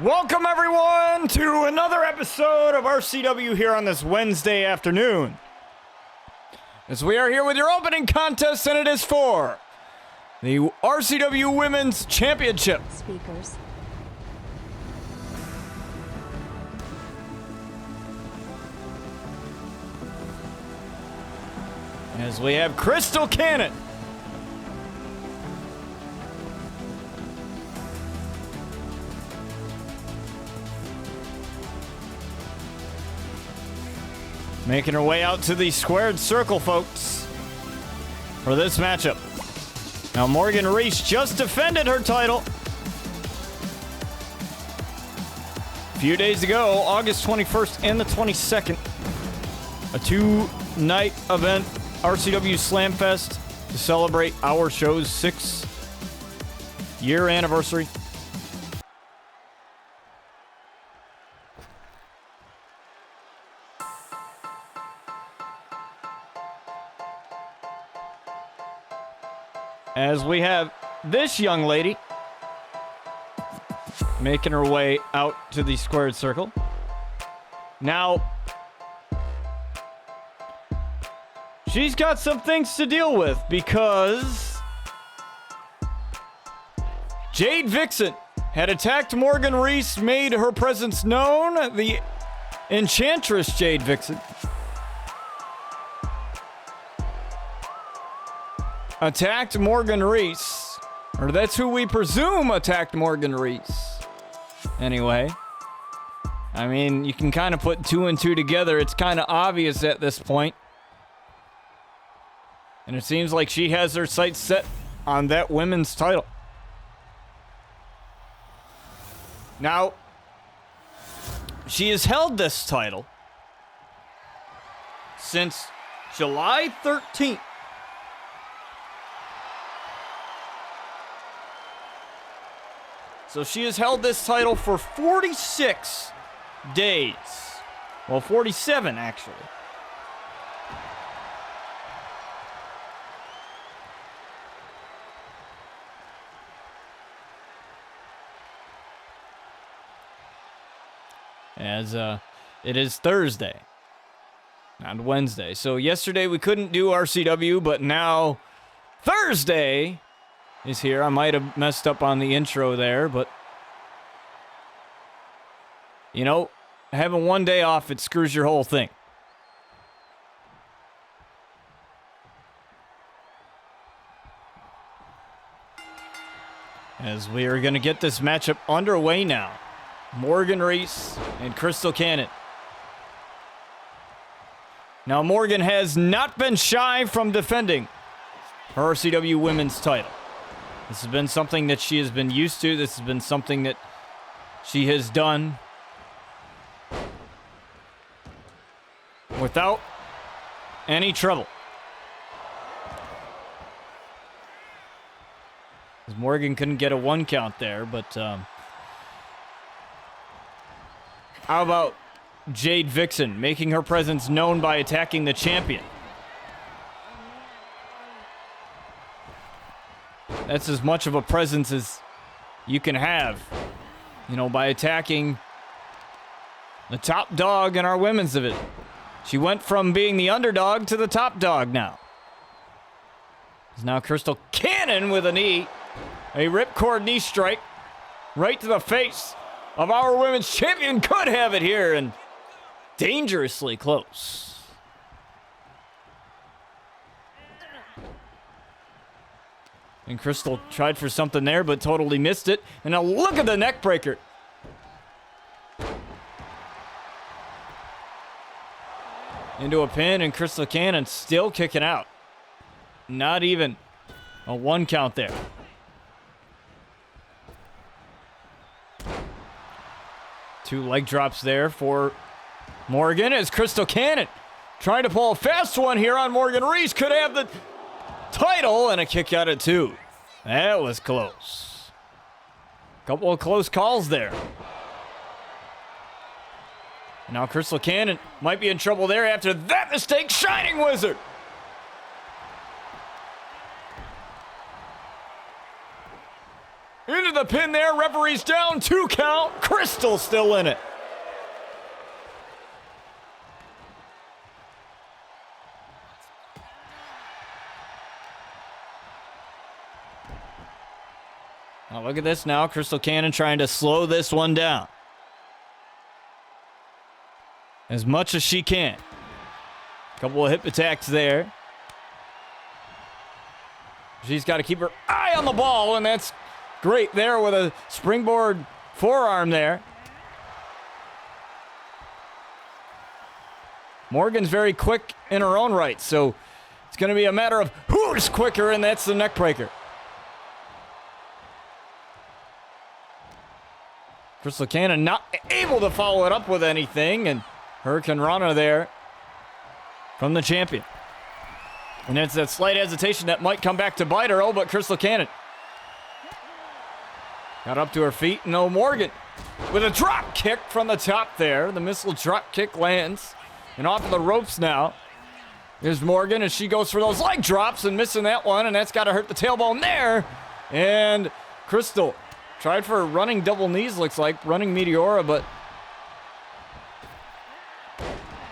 Welcome, everyone, to another episode of RCW here on this Wednesday afternoon. As we are here with your opening contest, and it is for the RCW Women's Championship. Speakers. As we have Crystal Cannon. Making her way out to the squared circle, folks, for this matchup. Now, Morgan Reese just defended her title a few days ago, August 21st and the 22nd. A two-night event, RCW Slamfest, to celebrate our show's 6th-year anniversary. As we have this young lady making her way out to the squared circle. Now, she's got some things to deal with because Jade Vixen had attacked Morgan Reese, made her presence known. The Enchantress Jade Vixen attacked Morgan Reese, or that's who we presume attacked Morgan Reese. Anyway, I mean, you can kind of put two and two together. It's kind of obvious at this point. And it seems like she has her sights set on that women's title. Now, she has held this title since July 13th. So she has held this title for 46 days. Well, 47, actually. As it is Thursday, not Wednesday. So yesterday we couldn't do RCW, but now Thursday is here. I might have messed up on the intro there, but you know, having one day off, it screws your whole thing. As we are going to get this matchup underway now. Morgan Reese and Crystal Cannon. Now, Morgan has not been shy from defending her RCW Women's title. This has been something that she has been used to. This has been something that she has done without any trouble. Morgan couldn't get a one count there, but how about Jade Vixen making her presence known by attacking the champion? That's as much of a presence as you can have, you know, by attacking the top dog in our women's division. She went from being the underdog to the top dog now. It's now Crystal Cannon with a knee. A ripcord knee strike right to the face of our women's champion. Could have it here, and dangerously close. And Crystal tried for something there, but totally missed it. And now look at the neck breaker. Into a pin, and Crystal Cannon still kicking out. Not even a one count there. Two leg drops there for Morgan as Crystal Cannon trying to pull a fast one here on Morgan Reese. Could have the title, and a kick out at two. That was close. Couple of close calls there. Now Crystal Cannon might be in trouble there after that mistake. Shining Wizard. Into the pin there. Referee's down, 2 count. Crystal still in it. Now look at this now. Crystal Cannon trying to slow this one down as much as she can. Couple of hip attacks there. She's got to keep her eye on the ball, and that's great there with a springboard forearm there. Morgan's very quick in her own right, so it's going to be a matter of who's quicker, and that's the neck breaker. Crystal Cannon not able to follow it up with anything, and Hurricane Rana there from the champion. And it's that slight hesitation that might come back to bite her. Oh, but Crystal Cannon got up to her feet. No, Morgan with a drop kick from the top there. The missile drop kick lands. And off of the ropes now is Morgan as she goes for those leg drops and missing that one. And that's got to hurt the tailbone there. And Crystal tried for running double knees, looks like. Running Meteora, but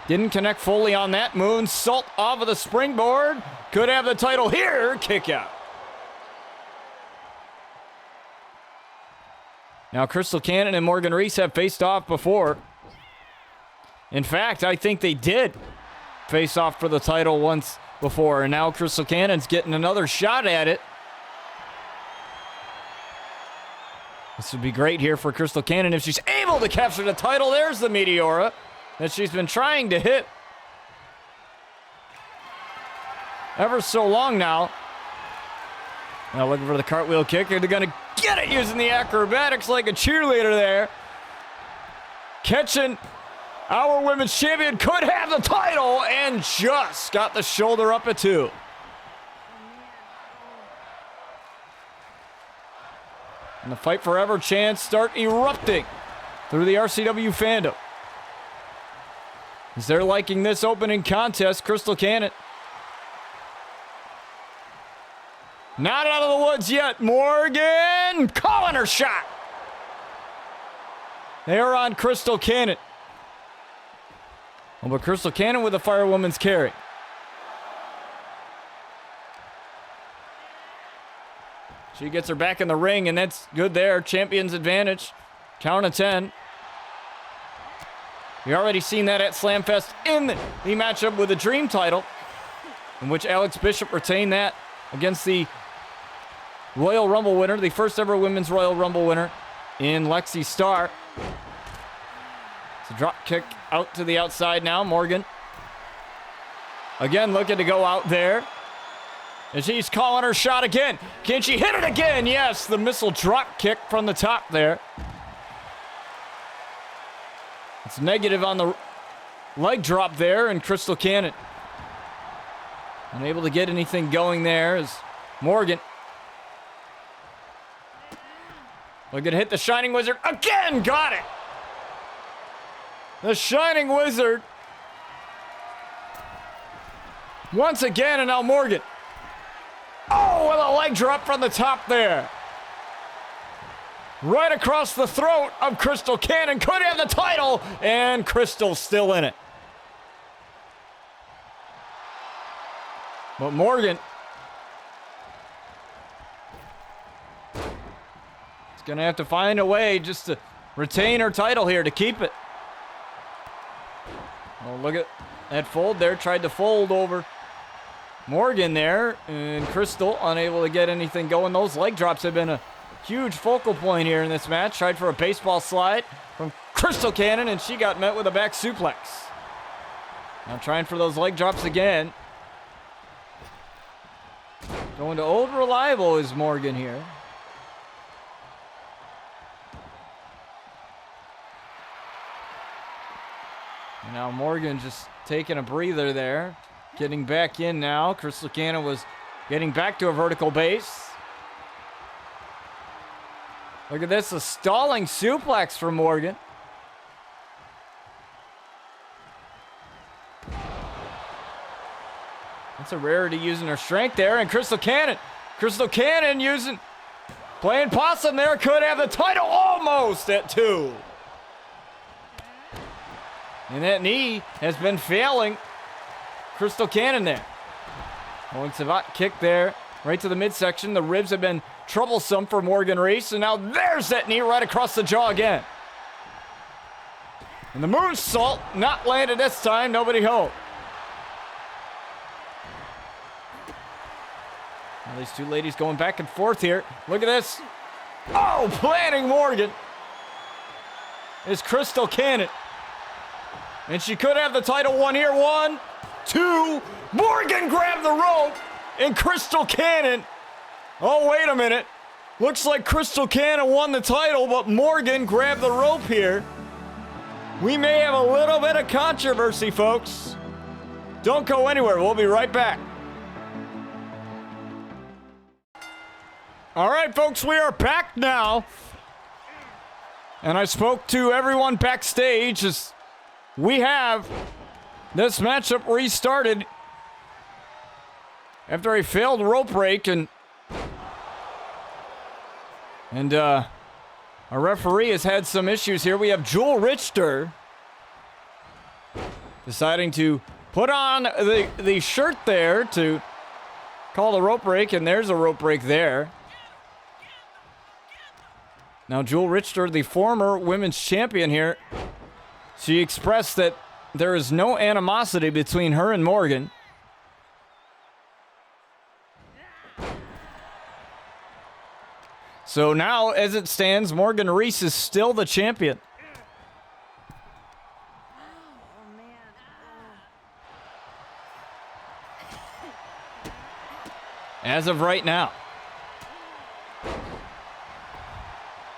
didn't connect fully on that. Moonsault off of the springboard. Could have the title here. Kick out. Now Crystal Cannon and Morgan Reese have faced off before. In fact, I think they did face off for the title once before. And now Crystal Cannon's getting another shot at it. This would be great here for Crystal Cannon if she's able to capture the title. There's the Meteora that she's been trying to hit ever so long now. Now looking for the cartwheel kick. They're going to get it using the acrobatics like a cheerleader there. Catching our women's champion, could have the title, and just got the shoulder up at 2. And the Fight Forever chants start erupting through the RCW fandom. As they're liking this opening contest, Crystal Cannon not out of the woods yet. Morgan calling her shot. They're on Crystal Cannon. Oh, but Crystal Cannon with a Firewoman's carry. She gets her back in the ring, and that's good there. Champion's advantage. Count of 10. We already seen that at Slamfest in the matchup with the Dream title, in which Alex Bishop retained that against the Royal Rumble winner, the first ever Women's Royal Rumble winner in Lexi Starr. It's a drop kick out to the outside now. Morgan again looking to go out there. And she's calling her shot again. Can she hit it again? Yes, the missile drop kick from the top there. It's negative on the leg drop there, and Crystal Cannon unable to get anything going there as Morgan looking to hit the Shining Wizard again. Got it. The Shining Wizard once again, and now Morgan. Oh, with a leg drop from the top there. Right across the throat of Crystal Cannon. Could have the title, and Crystal's still in it. But Morgan is going to have to find a way just to retain her title here, to keep it. Oh, look at that fold there. Tried to fold over Morgan there, and Crystal unable to get anything going. Those leg drops have been a huge focal point here in this match. Tried for a baseball slide from Crystal Cannon, and she got met with a back suplex. Now trying for those leg drops again. Going to Old Reliable is Morgan here. And now Morgan just taking a breather there. Getting back in now. Crystal Cannon was getting back to a vertical base. Look at this, a stalling suplex from Morgan. That's a rarity using her strength there. And Crystal Cannon using Playing possum there, could have the title almost at 2. And that knee has been failing Crystal Cannon there. Owen Savat kick there, right to the midsection. The ribs have been troublesome for Morgan Reese, and now there's that knee right across the jaw again. And the moonsault not landed this time, nobody home. Now these two ladies going back and forth here. Look at this. Oh, planting Morgan is Crystal Cannon. And she could have the title won here. 1, 2. Morgan grabbed the rope. And Crystal Cannon. Oh, wait a minute. Looks like Crystal Cannon won the title, but Morgan grabbed the rope here. We may have a little bit of controversy, folks. Don't go anywhere. We'll be right back. All right, folks, we are back now. And I spoke to everyone backstage as we have this matchup restarted after a failed rope break, and our referee has had some issues here. We have Jewel Richter deciding to put on the shirt there to call the rope break, and there's a rope break there. Now, Jewel Richter, the former women's champion here, she expressed that there is no animosity between her and Morgan. So now, as it stands, Morgan Reese is still the champion. As of right now.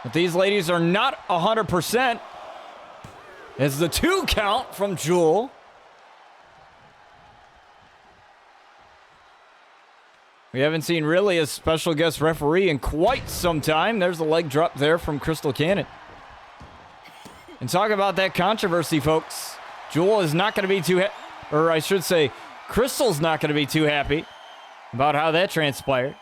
But these ladies are not 100%. As the 2 count from Jewel. We haven't seen really a special guest referee in quite some time. There's a leg drop there from Crystal Cannon. And talk about that controversy, folks. Jewel is not going to be too or I should say, Crystal's not going to be too happy about how that transpired.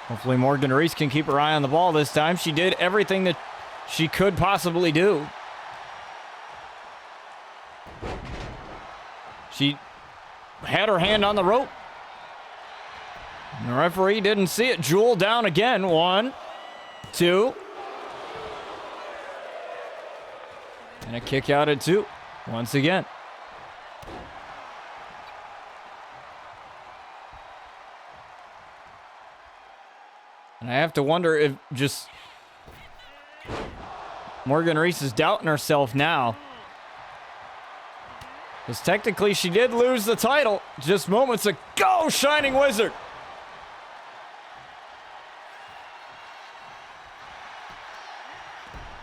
Hopefully Morgan Reese can keep her eye on the ball this time. She did everything that she could possibly do. She had her hand on the rope. And the referee didn't see it. Jewel down again. 1, 2. And a kick out at 2. Once again. And I have to wonder if just Morgan Reese is doubting herself now. Because technically she did lose the title just moments ago, Shining Wizard.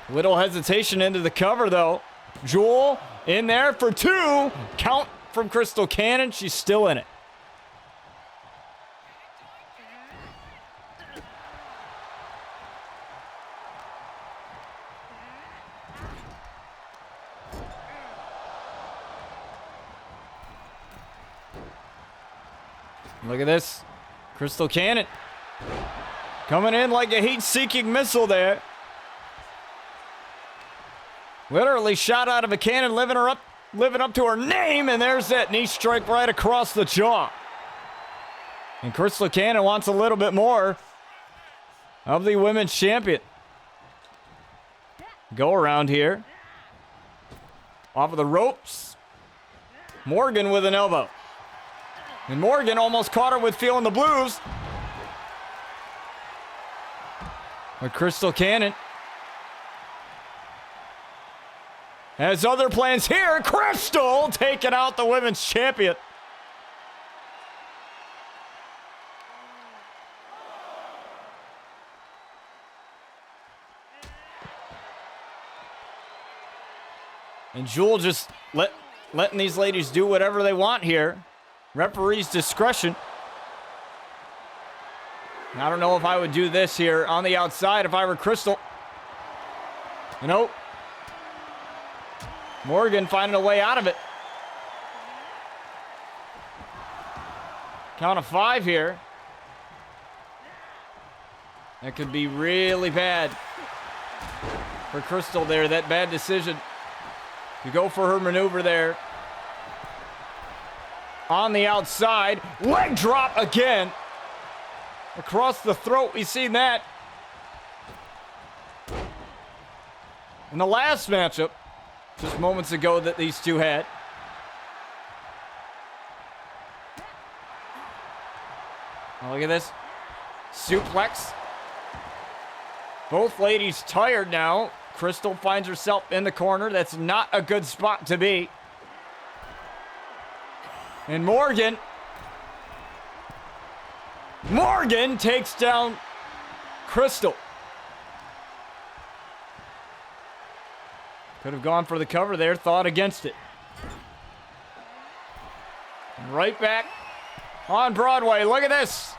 Little hesitation into the cover, though. Jewel in there for 2. Count from Crystal Cannon. She's still in it. Look at this. Crystal Cannon coming in like a heat-seeking missile there. Literally shot out of a cannon, living up to her name, and there's that knee strike right across the jaw. And Crystal Cannon wants a little bit more of the women's champion. Go around here. Off of the ropes. Morgan with an elbow. And Morgan almost caught her with feeling the blues. But Crystal Cannon has other plans here. Crystal taking out the women's champion. And Jewel just letting these ladies do whatever they want here. Referee's discretion. I don't know if I would do this here on the outside if I were Crystal. Nope. Morgan finding a way out of it. Count of 5 here. That could be really bad for Crystal there. That bad decision to go for her maneuver there. On the outside. Leg drop again. Across the throat. We've seen that in the last matchup just moments ago that these two had. Oh, look at this. Suplex. Both ladies tired now. Crystal finds herself in the corner. That's not a good spot to be. And Morgan takes down Crystal. Could have gone for the cover there. Thought against it. And right back on Broadway. Look at this.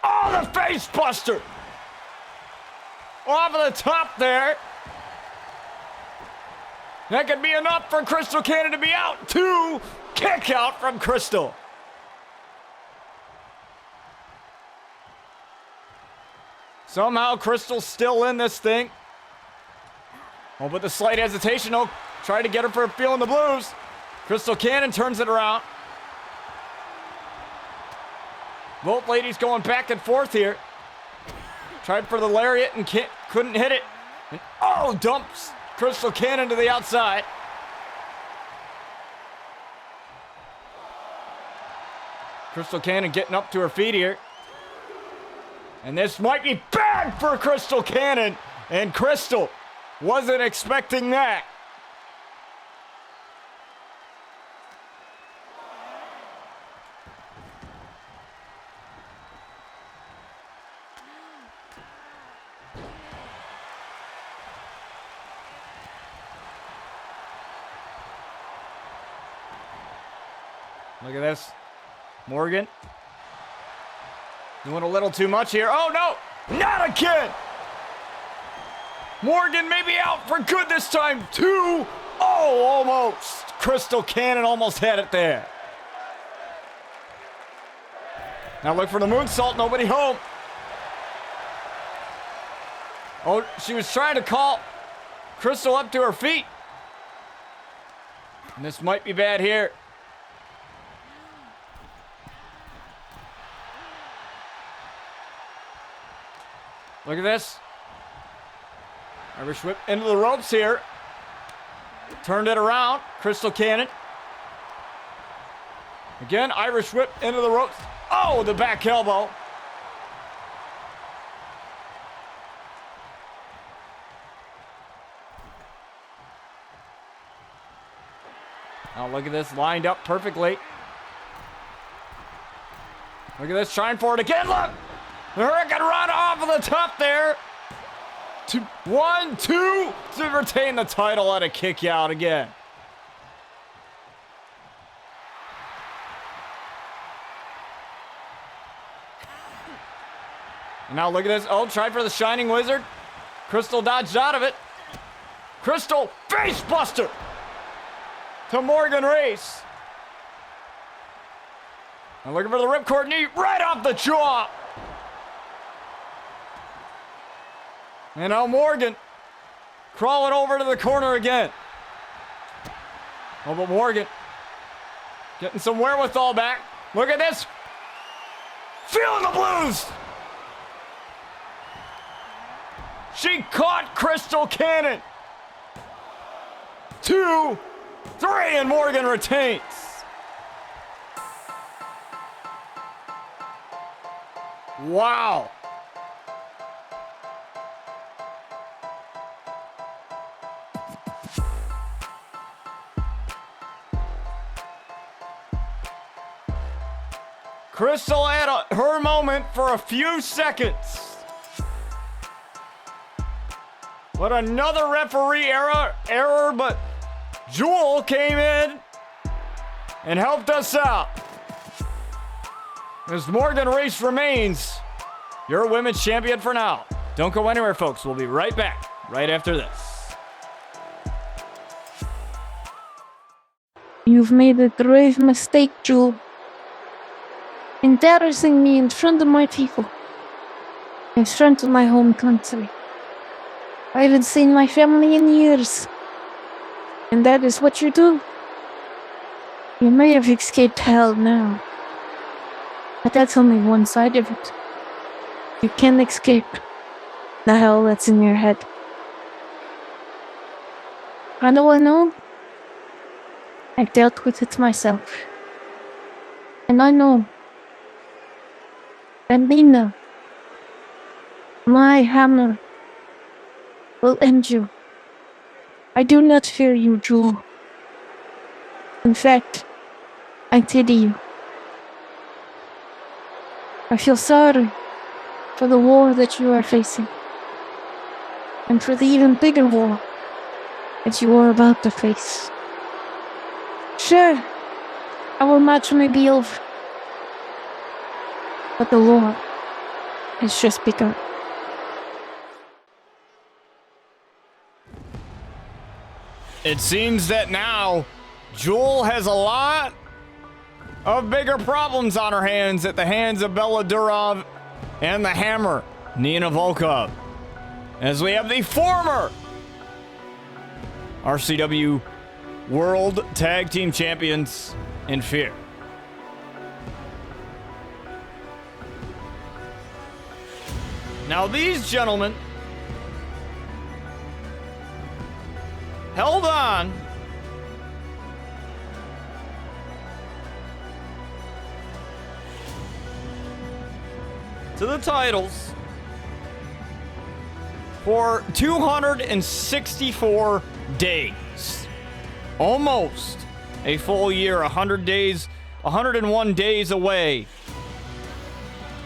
Oh, the face buster. Off of the top there. That could be enough for Crystal Cannon to be out. 2 kick out from Crystal. Somehow Crystal's still in this thing. Oh, but the slight hesitation. Oh, try to get her for feeling the blues. Crystal Cannon turns it around. Both ladies going back and forth here. Tried for the lariat and couldn't hit it. And oh, dumps Crystal Cannon to the outside. Crystal Cannon getting up to her feet here. And this might be bad for Crystal Cannon. And Crystal wasn't expecting that. Look at this. Morgan. Doing a little too much here. Oh, no. Not again. Morgan may be out for good this time. 2. Oh, almost. Crystal Cannon almost had it there. Now look for the moonsault. Nobody home. Oh, she was trying to call Crystal up to her feet. And this might be bad here. Look at this. Irish whip into the ropes here. Turned it around. Crystal Cannon. Again, Irish whip into the ropes. Oh, the back elbow. Now look at this. Lined up perfectly. Look at this. Trying for it again. Look. The Hurricane Run off of the top there. 1, 2 to retain the title at a kick out again. And now look at this. Oh, tried for the Shining Wizard. Crystal dodged out of it. Crystal face buster to Morgan Reese. And looking for the ripcord knee right off the jaw. And now Morgan crawling over to the corner again. Oh, but Morgan getting some wherewithal back. Look at this. Feeling the blues. She caught Crystal Cannon. 2, 3, and Morgan retains. Wow. Crystal had her moment for a few seconds. But another referee error, but Jewel came in and helped us out. As Morgan Reese remains your women's champion for now. Don't go anywhere, folks. We'll be right back right after this. You've made a grave mistake, Jewel. Embarrassing me in front of my people. In front of my home country. I haven't seen my family in years. And that is what you do. You may have escaped hell now. But that's only one side of it. You can't escape the hell that's in your head. How do I know? I've dealt with it myself. And I know that Lena, my hammer, will end you. I do not fear you, Jewel. In fact, I pity you. I feel sorry for the war that you are facing. And for the even bigger war that you are about to face. Sure, our match may be over. But the war has just begun. It seems that now Jewel has a lot of bigger problems on her hands at the hands of Bella Durov and the Hammer, Nina Volkov. As we have the former RCW World Tag Team Champions in F.E.A.R. Now these gentlemen held on to the titles for 264 days. Almost a full year, 100 days, 101 days away.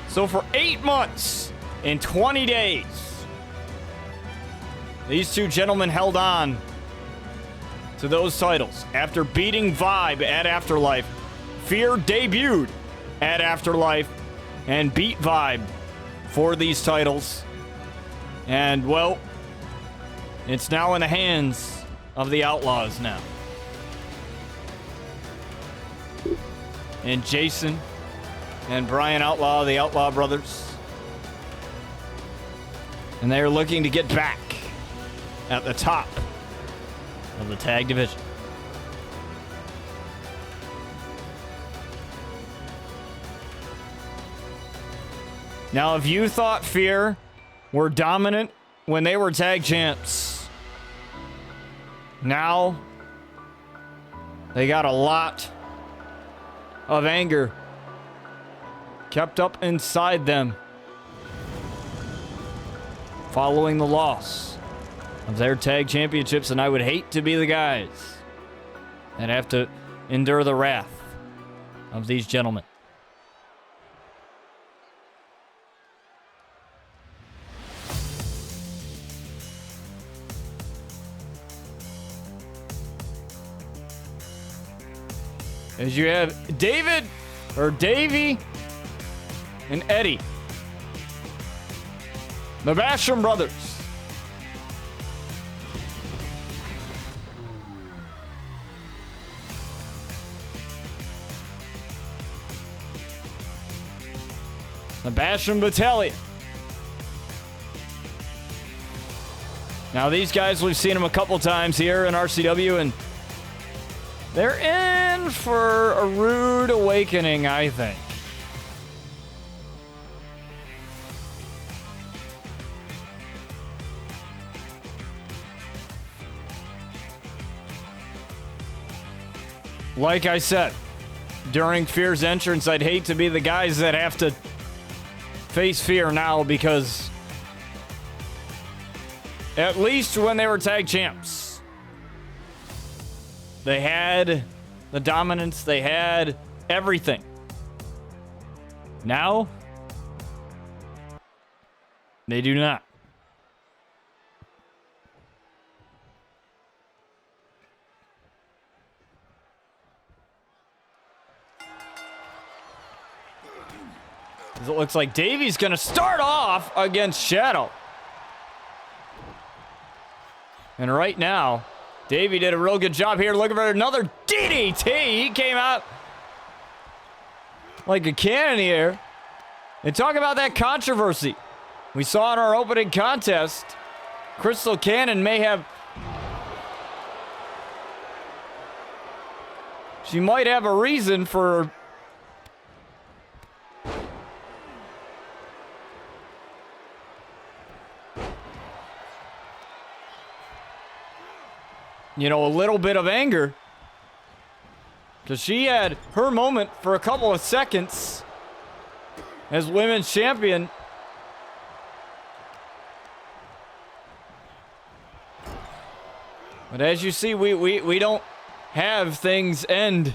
So for 8 months and 20 days, these two gentlemen held on to those titles. After beating Vibe at Afterlife, F.E.A.R. debuted at Afterlife and beat Vibe for these titles. And, well, it's now in the hands of the Outlaws now. And Jason and Brian Outlaw, the Outlaw brothers. And they are looking to get back at the top of the tag division. Now, if you thought F.E.A.R. were dominant when they were tag champs, now they got a lot of anger kept up inside them following the loss of their tag championships, and I would hate to be the guys that have to endure the wrath of these gentlemen. As you have David, or Davey, and Eddie, the Basham brothers. The Basham Battalion. Now these guys, we've seen them a couple times here in RCW, and they're in for a rude awakening, I think. Like I said, during F.E.A.R.'s entrance, I'd hate to be the guys that have to face F.E.A.R. now, because at least when they were tag champs, they had the dominance, they had everything. Now, they do not. It looks like Davey's going to start off against Shadow. And right now, Davey did a real good job here looking for another DDT DDT. He came out like a cannon here. And talk about that controversy. We saw in our opening contest, Crystal Cannon may have... She might have a reason for... You know, a little bit of anger. Because she had her moment for a couple of seconds as women's champion. But as you see, we don't have things end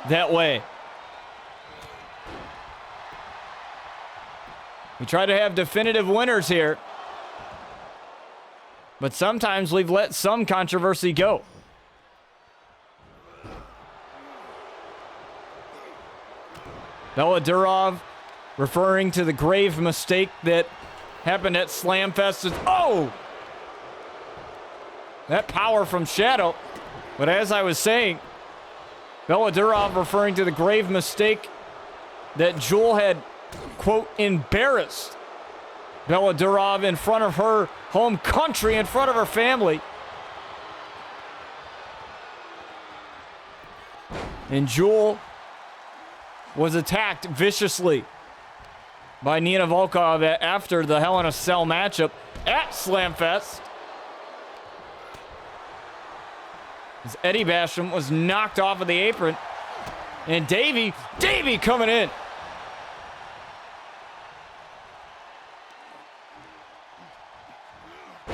that way. We try to have definitive winners here. But sometimes we've let some controversy go. Bella Durov referring to the grave mistake that happened at Slamfest. Oh! That power from Shadow. But as I was saying, Bella Durov referring to the grave mistake that Jewel had, quote, embarrassed Bella Durov in front of her home country, in front of her family. And Jewel was attacked viciously by Nina Volkov after the Hell in a Cell matchup at Slamfest. As Eddie Basham was knocked off of the apron. And Davey coming in.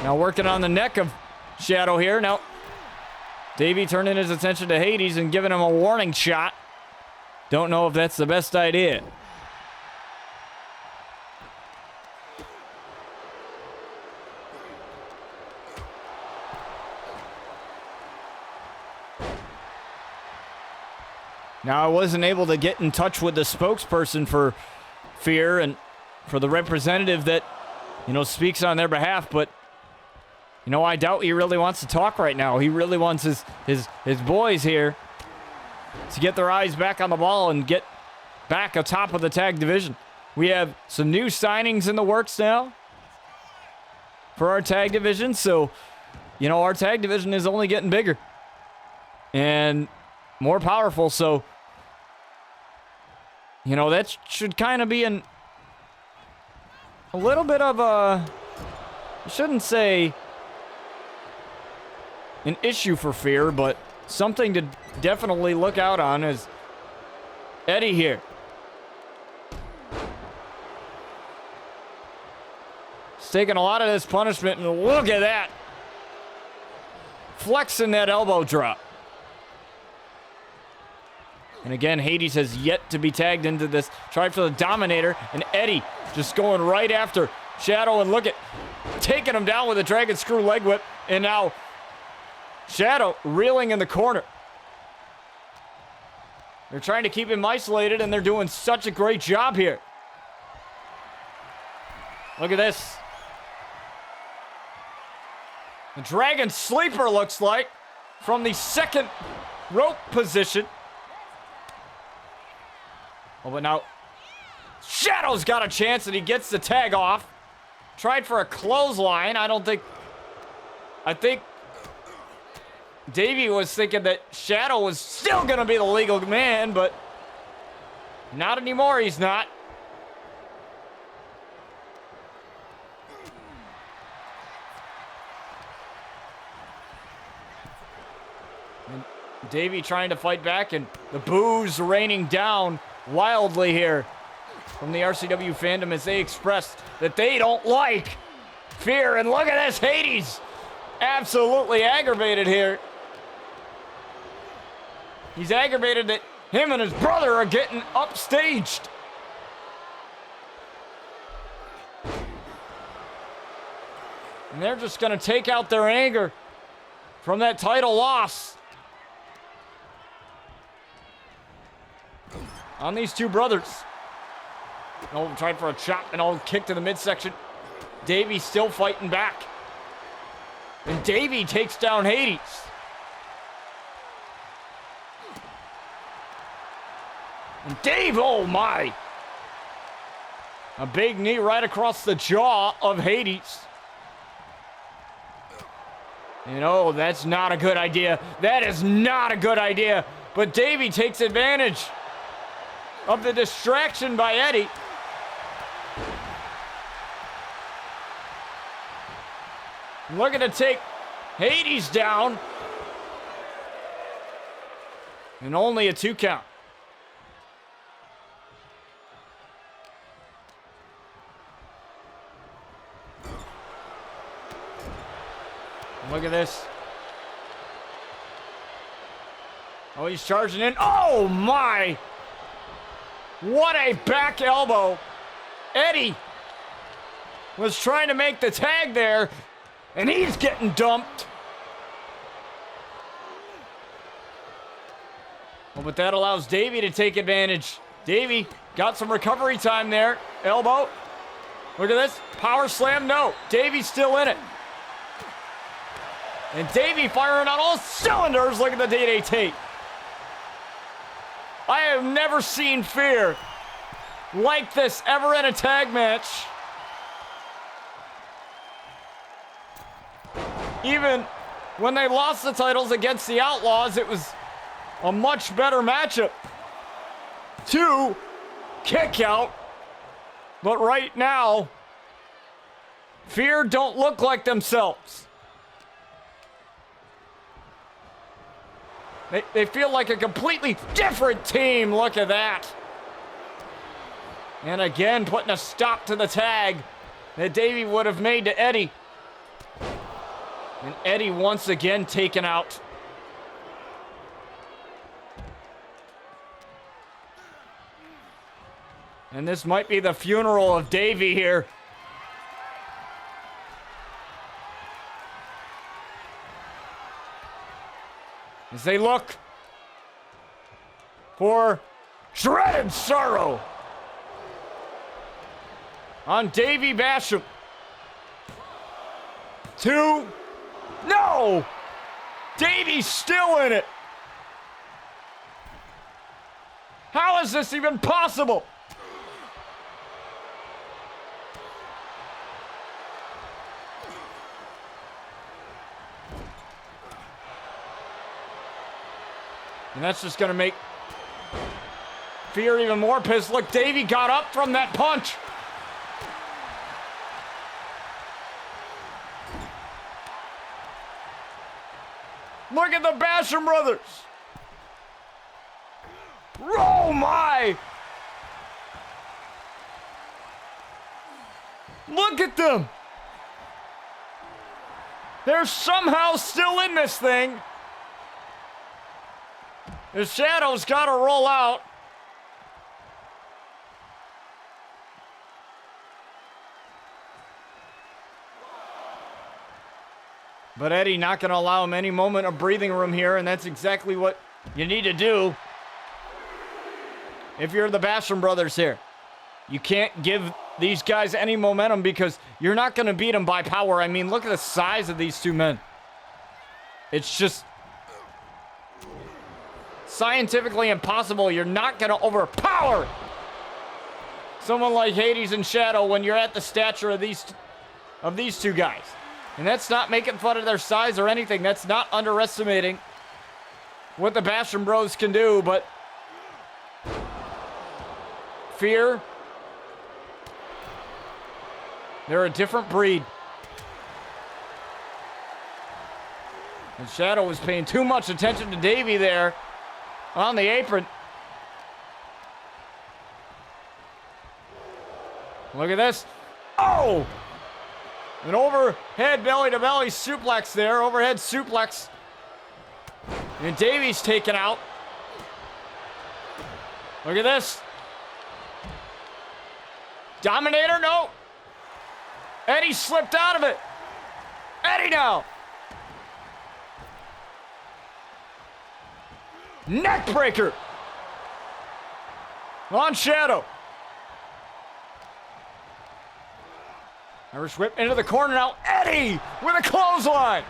Now working on the neck of Shadow here. Now, Davey turning his attention to Hades and giving him a warning shot. Don't know if that's the best idea. Now, I wasn't able to get in touch with the spokesperson for F.E.A.R. and for the representative that, you know, speaks on their behalf, but you know, I doubt he really wants to talk right now. He really wants his boys here to get their eyes back on the ball and get back atop of the tag division. We have some new signings in the works now for our tag division. So, you know, our tag division is only getting bigger and more powerful. So, you know, that should kind of be a little bit of a, I shouldn't say an issue for F.E.A.R, but something to definitely look out on is Eddie here. He's taking a lot of this punishment, and look at that. Flexing that elbow drop. And again, Hades has yet to be tagged into this. Tried for the Dominator, and Eddie just going right after Shadow, and look at taking him down with a Dragon Screw leg whip, and now Shadow reeling in the corner. They're trying to keep him isolated, and they're doing such a great job here. Look at this. The Dragon Sleeper looks like from the second rope position. Oh, but now Shadow's got a chance, and he gets the tag off. Tried for a clothesline. I think Davey was thinking that Shadow was still going to be the legal man, but not anymore, he's not. And Davey trying to fight back, and the boos raining down wildly here from the RCW fandom as they expressed that they don't like F.E.A.R. And look at this, Hades absolutely aggravated here. He's aggravated that him and his brother are getting upstaged. And they're just going to take out their anger from that title loss on these two brothers. Oh, tried for a chop and all kick to the midsection. Davey still fighting back. And Davey takes down Hades. And Dave, oh my. A big knee right across the jaw of Hades. You know, that's not a good idea. That is not a good idea. But Davey takes advantage of the distraction by Eddie. Looking to take Hades down. And only a 2 count. Look at this. Oh, he's charging in. Oh, my. What a back elbow. Eddie was trying to make the tag there, and he's getting dumped. Well, but that allows Davey to take advantage. Davey got some recovery time there. Elbow. Look at this. Power slam. No. Davey's still in it. And Davey firing on all cylinders. Look at the day-to-day tape. I have never seen F.E.A.R like this ever in a tag match. Even when they lost the titles against the Outlaws, it was a much better matchup. 2 kick out. But right now, F.E.A.R don't look like themselves. They feel like a completely different team. Look at that. And again, putting a stop to the tag that Davey would have made to Eddie. And Eddie once again taken out. And this might be the funeral of Davey here. As they look for shredded sorrow on Davey Basham. 2. No! Davey's still in it. How is this even possible? And that's just going to make F.E.A.R even more pissed. Look, Davey got up from that punch. Look at the Basham brothers. Oh, my. Look at them. They're somehow still in this thing. The Shadow's got to roll out. But Eddie not going to allow him any moment of breathing room here, and that's exactly what you need to do if you're the Basham brothers here. You can't give these guys any momentum because you're not going to beat them by power. I mean, look at the size of these two men. It's just scientifically impossible. You're not going to overpower someone like Hades and Shadow when you're at the stature of these two guys. And that's not making fun of their size or anything. That's not underestimating what the Basham Bros can do, but F.E.A.R, they're a different breed. And Shadow was paying too much attention to Davey there on the apron. Look at this. Oh! An overhead belly-to-belly suplex there. Overhead suplex. And Davey's taken out. Look at this. Dominator, no. Eddie slipped out of it. Eddie now. Neckbreaker on Shadow. Irish whip into the corner now. Eddie with a clothesline.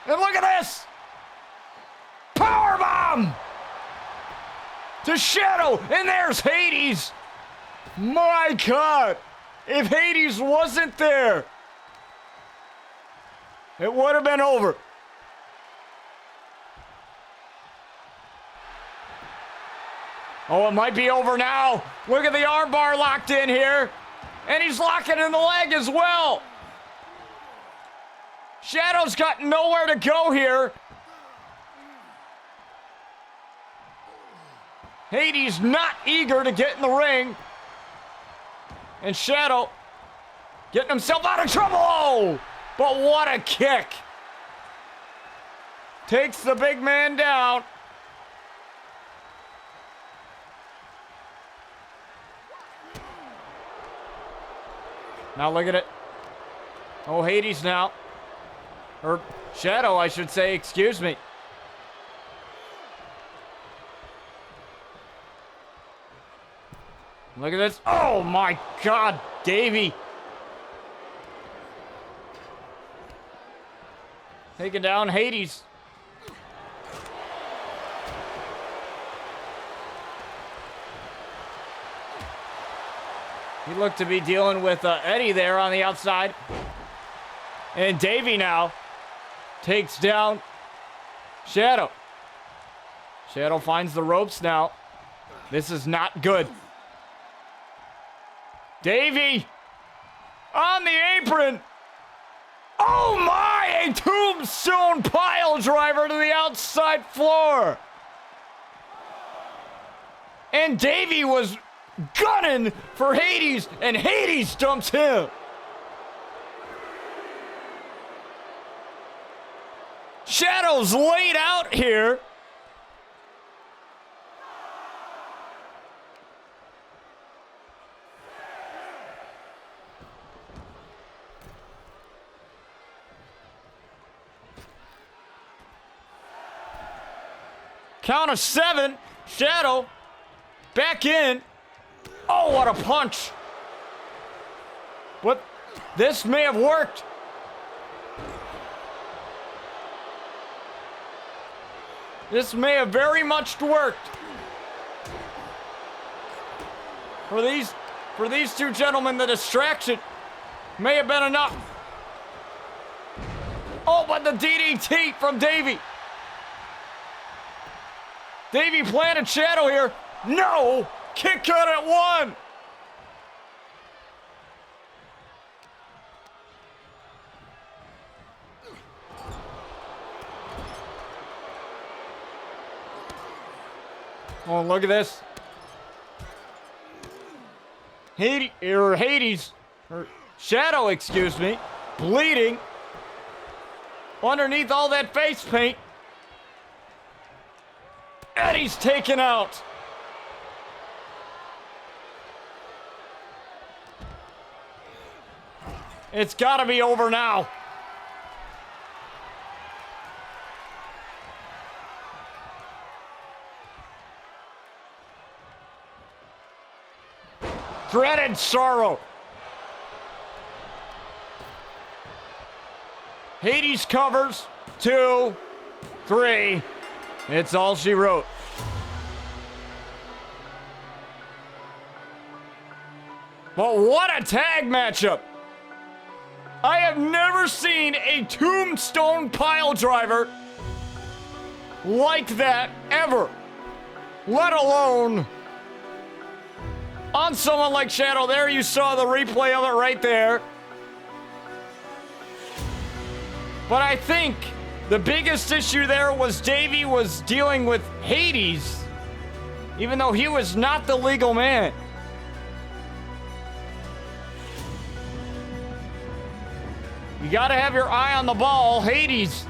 And look at this! Powerbomb! To Shadow, and there's Hades! My God! If Hades wasn't there, it would have been over. Oh, it might be over now. Look at the armbar locked in here. And he's locking in the leg as well. Shadow's got nowhere to go here. Hades not eager to get in the ring. And Shadow getting himself out of trouble. Oh, but what a kick. Takes the big man down. Now look at it. Oh, Hades now. Or Shadow, I should say. Excuse me. Look at this. Oh, my God. Davey. Taking down Hades. He looked to be dealing with Eddie there on the outside. And Davey now takes down Shadow. Shadow finds the ropes now. This is not good. Davey on the apron. Oh my, a tombstone pile driver to the outside floor. And Davey was gunning for Hades, and Hades dumps him. Shadow's laid out here. Count of 7. Shadow back in. Oh, what a punch. But this may have worked. This may have very much worked. For these two gentlemen, the distraction may have been enough. Oh, but the DDT from Davey. Davey planted Shadow here. No! Kick out at 1. Oh, look at this. Hades, or Shadow, excuse me, bleeding underneath all that face paint. Eddie's taken out. It's got to be over now. Dreaded sorrow. Hades covers. 2, 3. It's all she wrote. But what a tag matchup. I have never seen a tombstone pile driver like that ever. Let alone on someone like Shadow. There you saw the replay of it right there. But I think the biggest issue there was Davey was dealing with Hades, even though he was not the legal man. You got to have your eye on the ball. Hades,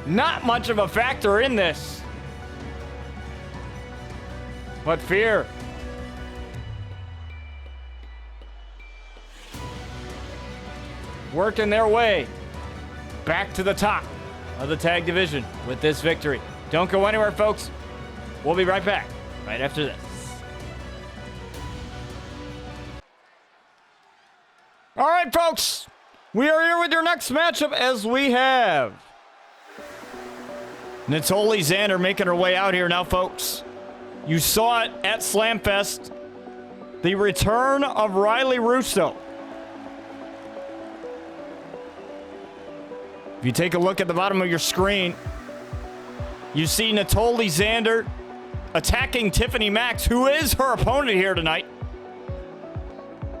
not much of a factor in this. But F.E.A.R. working their way back to the top of the tag division with this victory. Don't go anywhere, folks. We'll be right back right after this. All right, folks. We are here with your next matchup as we have Natoli Xander making her way out here now, folks. You saw it at Slamfest. The return of Riley Russo. If you take a look at the bottom of your screen, you see Natoli Xander attacking Tiffany Max, who is her opponent here tonight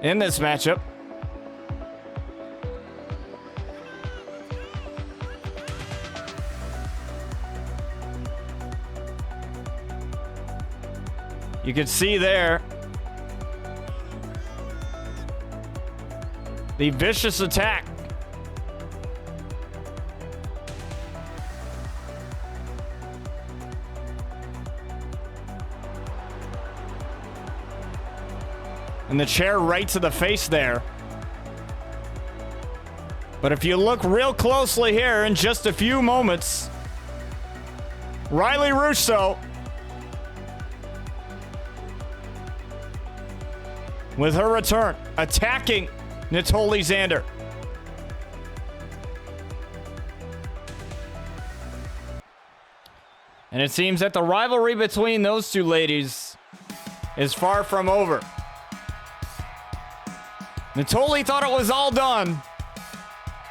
in this matchup. You can see there the vicious attack. And the chair right to the face there. But if you look real closely here in just a few moments, Riley Russo with her return, attacking Natoli Xander. And it seems that the rivalry between those two ladies is far from over. Natoli thought it was all done,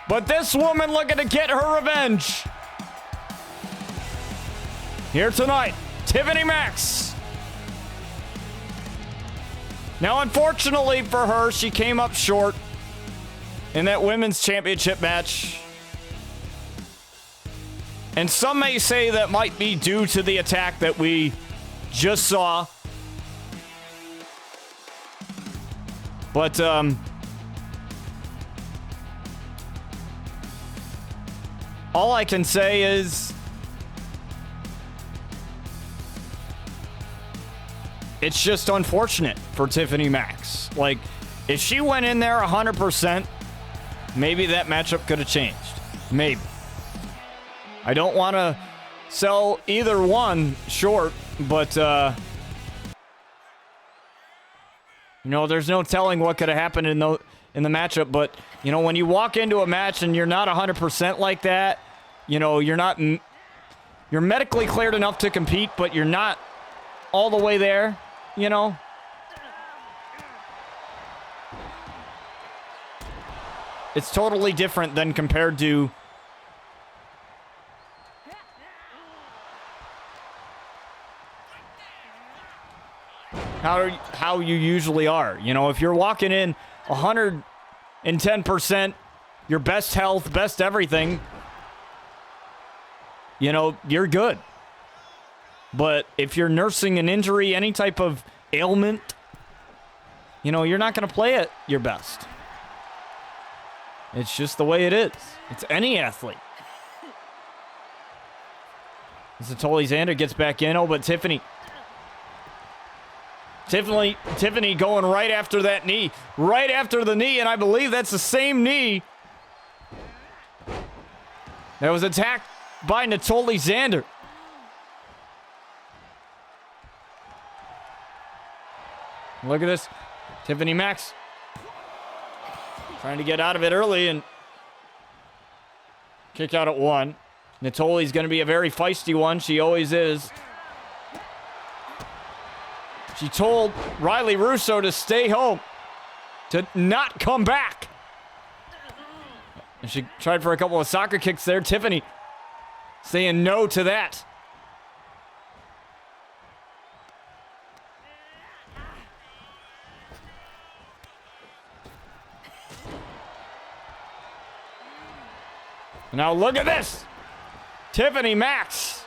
but this woman looking to get her revenge. Here tonight, Tiffany Max. Now, unfortunately for her, she came up short in that women's championship match. And some may say that might be due to the attack that we just saw. But, all I can say is it's just unfortunate for Tiffany Max. Like, if she went in there 100%, maybe that matchup could have changed. Maybe. I don't want to sell either one short, but, you know, there's no telling what could have happened in the matchup. But, you know, when you walk into a match and you're not 100% like that, you know, you're medically cleared enough to compete, but you're not all the way there, you know. It's totally different than compared to how you usually are. You know, if you're walking in 110%, your best health, best everything, you know, you're good. But if you're nursing an injury, any type of ailment, you know, you're not going to play at your best. It's just the way it is. It's any athlete. Natoli Xander gets back in. Oh, but Tiffany going right after that knee. Right after the knee, and I believe that's the same knee that was attacked by Natoli Xander. Look at this. Tiffany Max trying to get out of it early and kick out at one. Natoli's going to be a very feisty one. She always is. She told Riley Russo to stay home, to not come back. And she tried for a couple of soccer kicks there. Tiffany saying no to that. Now look at this. Tiffany Max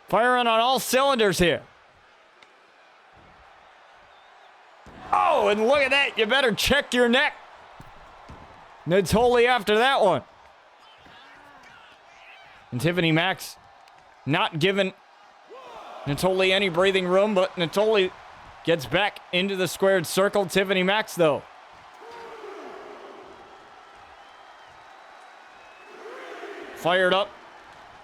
firing on all cylinders here. Oh, and look at that. You better check your neck. Natoli after that one. And Tiffany Max not giving Natoli any breathing room, but Natoli gets back into the squared circle. Tiffany Max, though, fired up.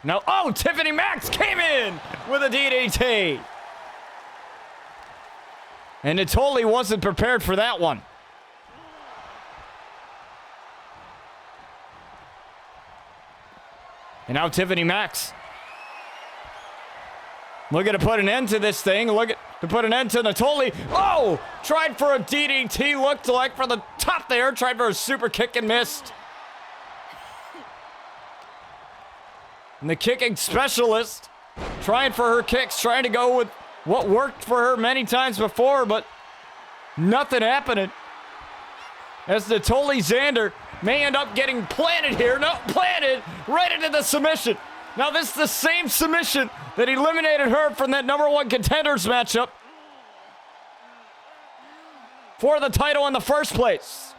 Now, oh, Tiffany Max came in with a DDT. And Natoli wasn't prepared for that one. And now Tiffany Max. Looking to put an end to this thing. Looking to put an end to Natoli. Oh! Tried for a DDT, looked like for the top there. Tried for a super kick and missed. And the kicking specialist trying for her kicks, trying to go with what worked for her many times before, but nothing happening. As Natoli Xander may end up getting planted here. No, planted right into the submission. Now this is the same submission that eliminated her from that #1 contenders matchup for the title in the first place.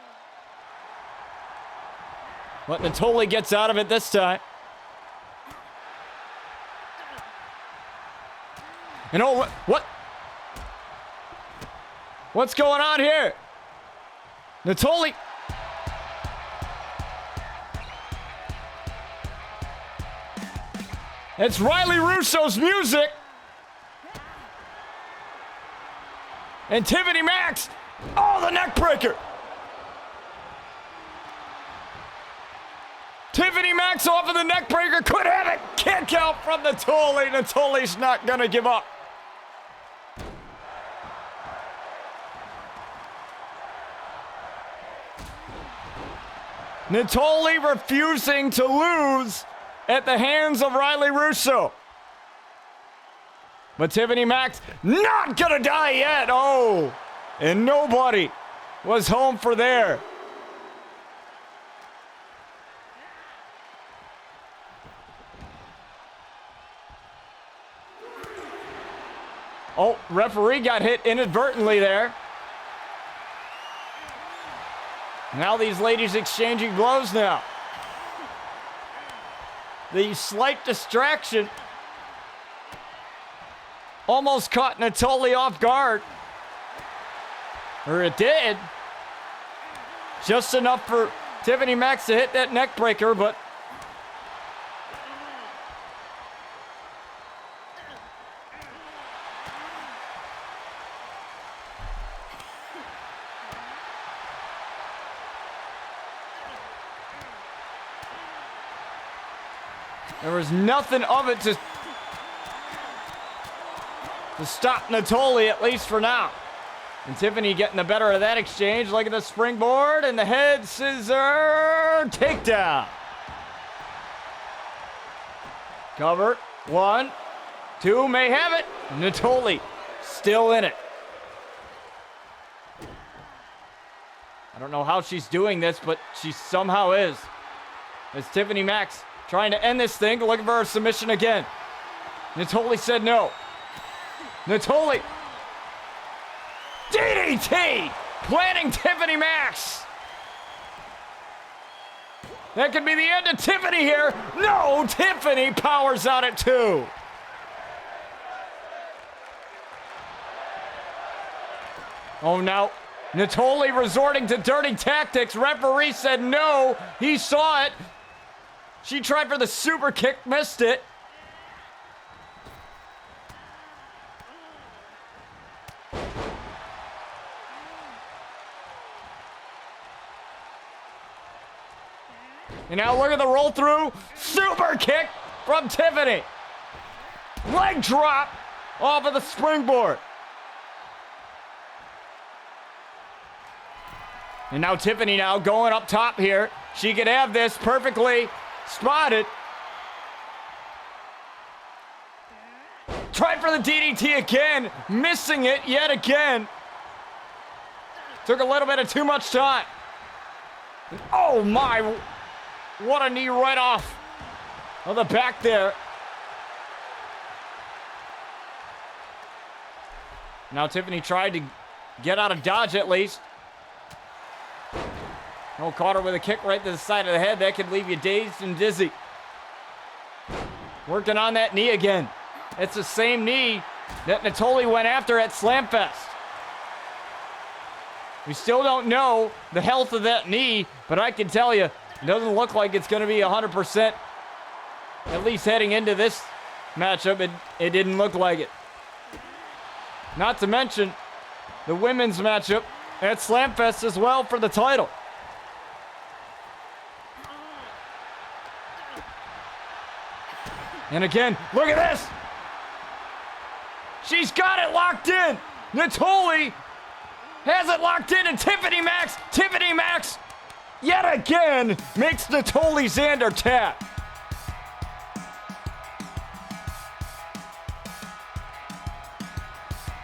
But Natoli gets out of it this time. And oh, what's going on here? Natoli. It's Riley Russo's music. And Tiffany Max. Oh, the neck breaker. Tiffany Max off of the neck breaker. Could have it. Kick out from Natoli. Natoli's not going to give up. Natoli refusing to lose at the hands of Riley Russo. But Tiffany Max not gonna die yet. Oh, and nobody was home for there. Oh, referee got hit inadvertently there. Now these ladies exchanging blows now. The slight distraction almost caught Natoli off guard. Or it did. Just enough for Tiffany Max to hit that neck breaker, but there was nothing of it to stop Natoli, at least for now. And Tiffany getting the better of that exchange. Look at the springboard and the head scissor takedown. Cover. 1, 2, may have it. Natoli still in it. I don't know how she's doing this, but she somehow is. It's Tiffany Max trying to end this thing, looking for her submission again. Natoli said no. Natoli. DDT! Planting Tiffany Max. That could be the end of Tiffany here. No, Tiffany powers out at 2. Oh, now Natoli resorting to dirty tactics. Referee said no. He saw it. She tried for the super kick, missed it. And now look at the roll through. Super kick from Tiffany. Leg drop off of the springboard. And now Tiffany now going up top here. She could have this perfectly spotted. Tried for the DDT again. Missing it yet again. Took a little bit of too much time. Oh my. What a knee right off of the back there. Now Tiffany tried to get out of dodge at least. Oh, caught her with a kick right to the side of the head. That could leave you dazed and dizzy. Working on that knee again. It's the same knee that Natoli went after at Slamfest. We still don't know the health of that knee, but I can tell you, it doesn't look like it's going to be 100%. At least heading into this matchup, it didn't look like it. Not to mention the women's matchup at Slamfest as well for the title. And again, look at this. She's got it locked in. Natoli has it locked in, and Tiffany Max, yet again, makes Natoli Xander tap.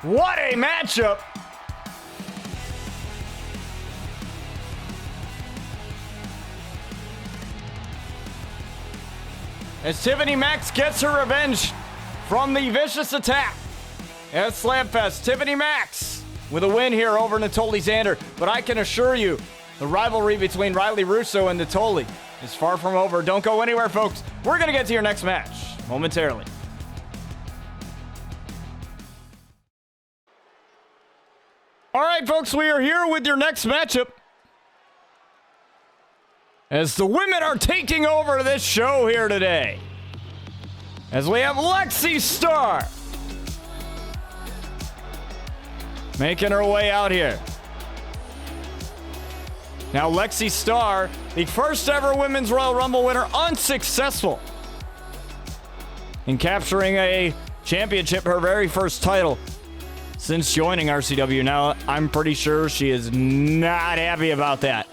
What a matchup. As Tiffany Max gets her revenge from the vicious attack at Slamfest. Tiffany Max with a win here over Natoli Xander. But I can assure you, the rivalry between Riley Russo and Natoli is far from over. Don't go anywhere, folks. We're going to get to your next match momentarily. All right, folks, we are here with your next matchup. As the women are taking over this show here today. As we have Lexi Starr making her way out here. Now, Lexi Starr, the first ever Women's Royal Rumble winner, unsuccessful in capturing a championship, her very first title since joining RCW. Now, I'm pretty sure she is not happy about that.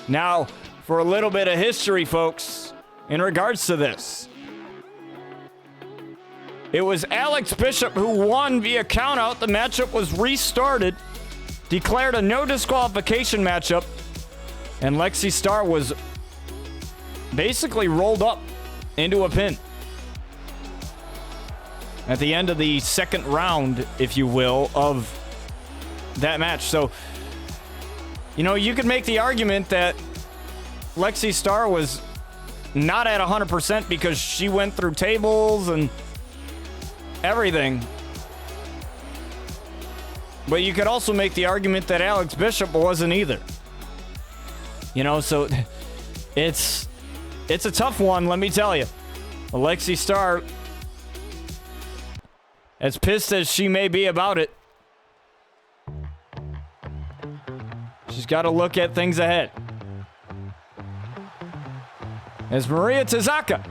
Now, for a little bit of history, folks, in regards to this. It was Alex Bishop who won via countout. The matchup was restarted, declared a no disqualification matchup, and Lexi Starr was basically rolled up into a pin at the end of the second round, if you will, of that match. So, you know, you could make the argument that Lexi Starr was not at 100% because she went through tables and everything. But you could also make the argument that Alex Bishop wasn't either. You know, so it's a tough one, let me tell you. Lexi Starr, as pissed as she may be about it, she's got to look at things ahead. As Maria Tazaka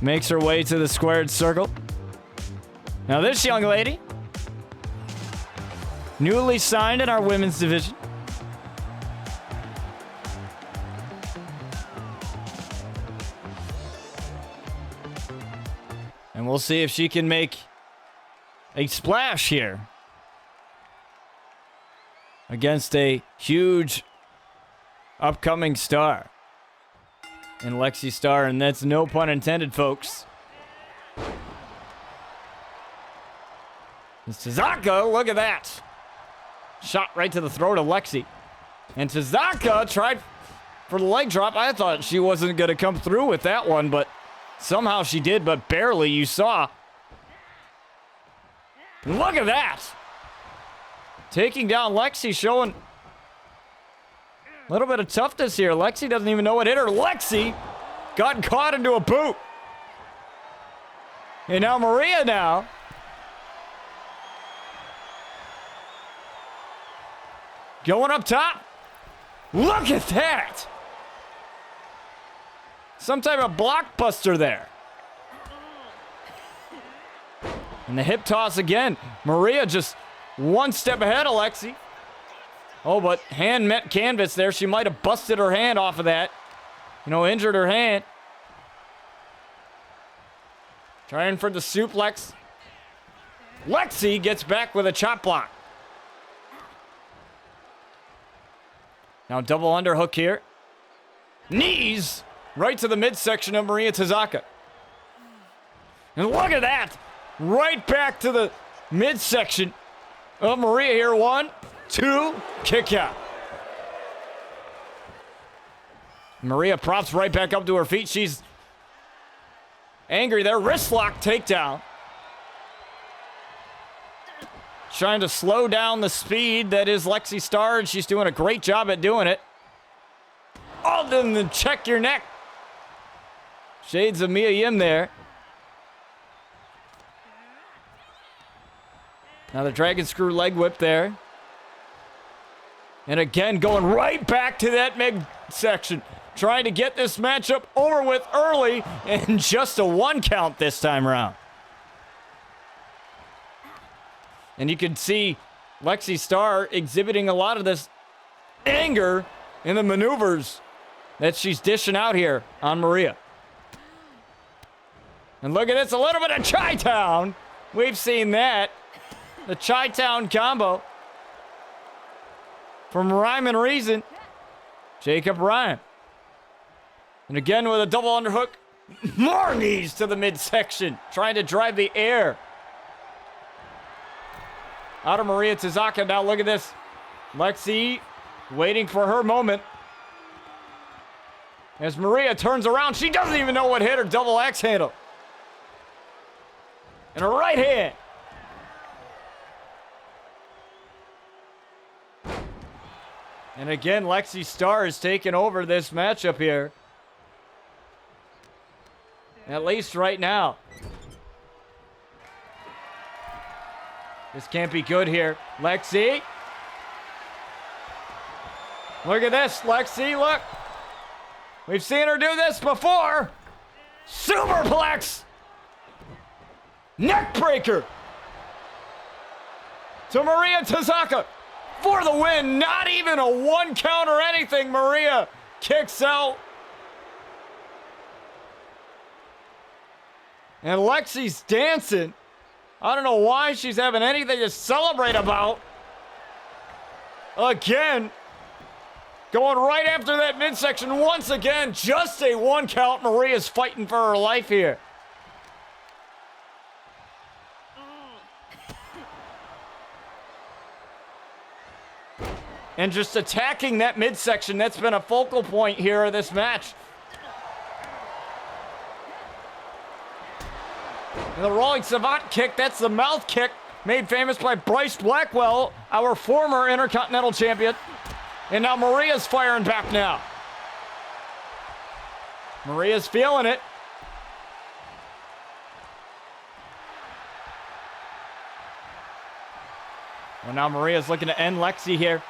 makes her way to the squared circle. Now this young lady, newly signed in our women's division. And we'll see if she can make a splash here against a huge upcoming star in Lexi Starr, and that's no pun intended, folks. It's Tazaka, look at that. Shot right to the throat of Lexi. And Tazaka tried for the leg drop. I thought she wasn't going to come through with that one, but somehow she did, but barely, you saw. Look at that. Taking down Lexi, showing a little bit of toughness here. Lexi doesn't even know what hit her. Lexi got caught into a boot. And now Maria now. Going up top. Look at that. Some type of blockbuster there. And the hip toss again. Maria just one step ahead of Lexi. Oh, but hand met canvas there. She might have busted her hand off of that. You know, injured her hand. Trying for the suplex. Lexi gets back with a chop block. Now double underhook here. Knees right to the midsection of Maria Tazaka. And look at that. Right back to the midsection of Maria here. 1, 2, kick out. Maria props right back up to her feet. She's angry there. Wrist lock takedown. Trying to slow down the speed that is Lexi Starr, and she's doing a great job at doing it. Oh, then check your neck. Shades of Mia Yim there. Now the dragon screw leg whip there. And again, going right back to that midsection. Trying to get this matchup over with early. And just a 1 count this time around. And you can see Lexi Starr exhibiting a lot of this anger in the maneuvers that she's dishing out here on Maria. And look at this, a little bit of Chi-Town. We've seen that. The Chi-Town combo. From Rhyme and Reason, Jacob Rhyme. And again with a double underhook. More knees to the midsection. Trying to drive the air out of Maria Tizaka. Now look at this. Lexi waiting for her moment. As Maria turns around, she doesn't even know what hit her double axe handle. And her right hand. And again, Lexi Starr is taking over this matchup here. At least right now. This can't be good here. Lexi. Look at this, Lexi, look. We've seen her do this before. Superplex. Neckbreaker. To Maria Tizaka. For the win. Not even a 1 count or anything. Maria kicks out. And Lexi's dancing. I don't know why she's having anything to celebrate about. Again. Going right after that midsection once again. Just a 1 count. Maria's fighting for her life here. And just attacking that midsection. That's been a focal point here of this match. And the rolling savant kick, that's the mouth kick made famous by Bryce Blackwell, our former Intercontinental Champion. And now Maria's firing back now. Maria's feeling it. Well, now Maria's looking to end Lexi here.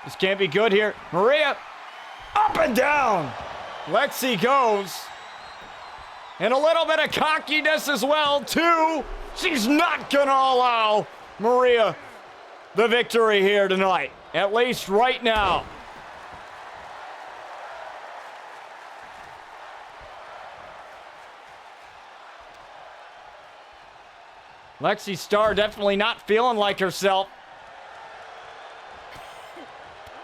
This can't be good here. Maria, up and down. Lexi goes. And a little bit of cockiness as well, too. She's not going to allow Maria the victory here tonight. At least right now. Lexi Starr definitely not feeling like herself.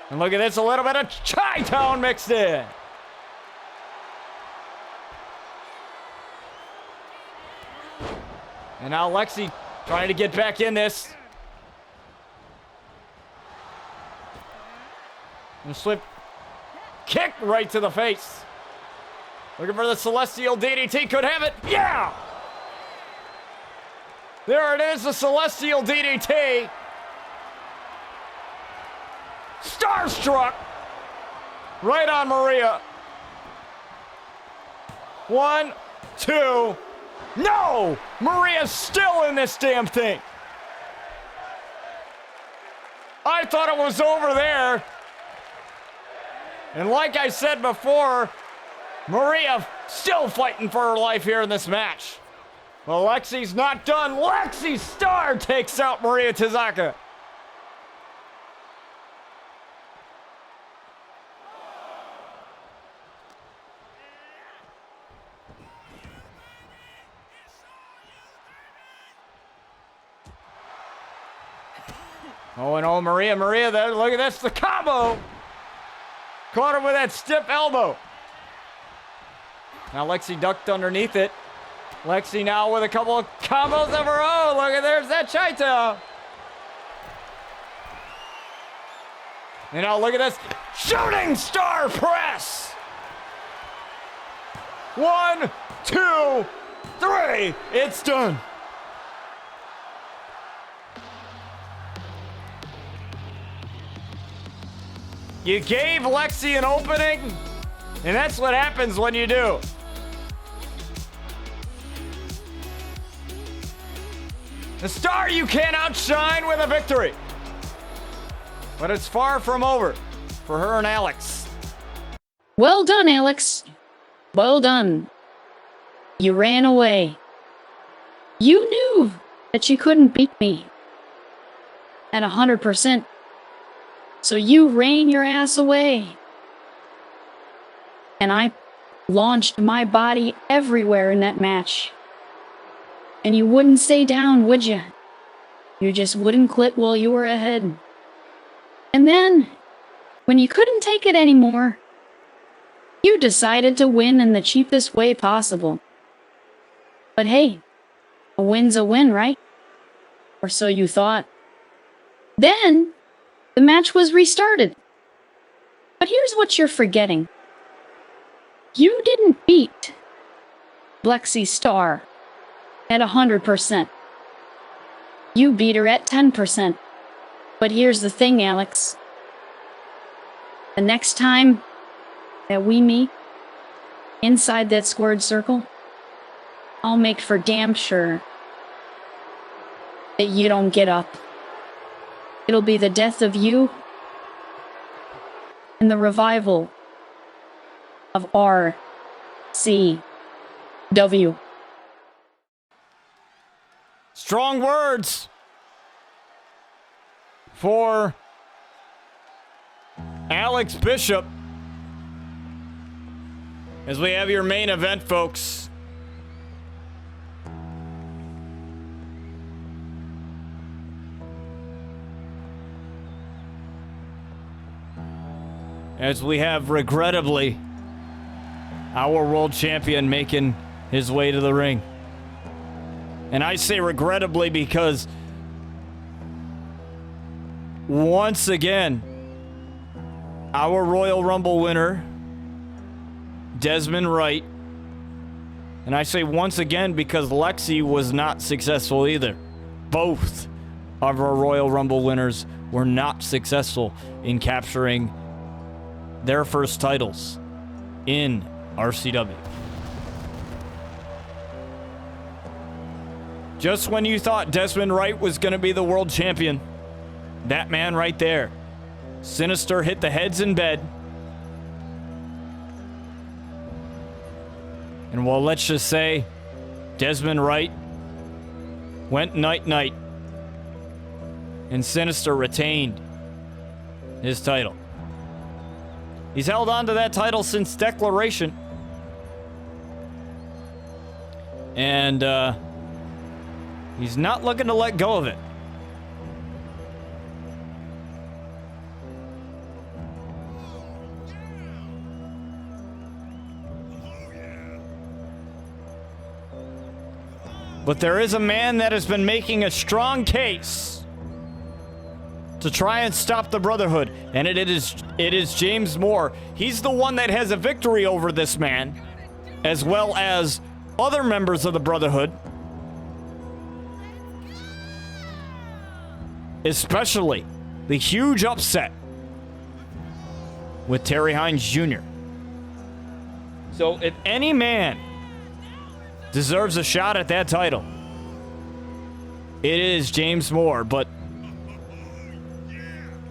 And look at this, a little bit of Chi-Town mixed in. And now Lexi trying to get back in this. And slip kick right to the face. Looking for the Celestial DDT, could have it. Yeah! There it is, the Celestial DDT. Starstruck. Right on Maria. 1, 2. No! Maria's still in this damn thing. I thought it was over there. And like I said before, Maria still fighting for her life here in this match. Well, Lexi's not done. Lexi Starr takes out Maria Tizaka. Oh, and oh, Maria, there, look at this, the combo. Caught her with that stiff elbow. Now Lexi ducked underneath it. Lexi now with a couple of combos of her own. Look at, there's that Chi-Town. And now look at this, shooting star press. 1, 2, 3, it's done. You gave Lexi an opening, and that's what happens when you do. The star you can't outshine with a victory. But it's far from over for her and Alex. Well done, Alex. Well done. You ran away. You knew that you couldn't beat me at 100%. So you ran your ass away. And I launched my body everywhere in that match. And you wouldn't stay down, would you? You just wouldn't quit while you were ahead. And then, when you couldn't take it anymore, you decided to win in the cheapest way possible. But hey, a win's a win, right? Or so you thought. Then, the match was restarted. But here's what you're forgetting. You didn't beat F.E.A.R at 100%. You beat her at 10%. But here's the thing, Alex. The next time that we meet inside that squared circle, I'll make for damn sure that you don't get up. It'll be the death of you and the revival of RCW. Strong words for Alex Bishop as we have your main event, folks. As we have, regrettably, our world champion making his way to the ring. And I say regrettably because once again, our Royal Rumble winner, Desmond Wright, and I say once again because Lexi was not successful either. Both of our Royal Rumble winners were not successful in capturing their first titles in RCW. Just when you thought Desmond Wright was going to be the world champion, that man right there, Sinister, hit the heads in bed. And well, let's just say Desmond Wright went night-night, and Sinister retained his title. He's held on to that title since Declaration. And he's not looking to let go of it. But there is a man that has been making a strong case to try and stop the Brotherhood, and it is James Moore. He's the one that has a victory over this man, as well as other members of the Brotherhood, especially the huge upset with Terry Hines Jr. So if any man deserves a shot at that title, it is James Moore, but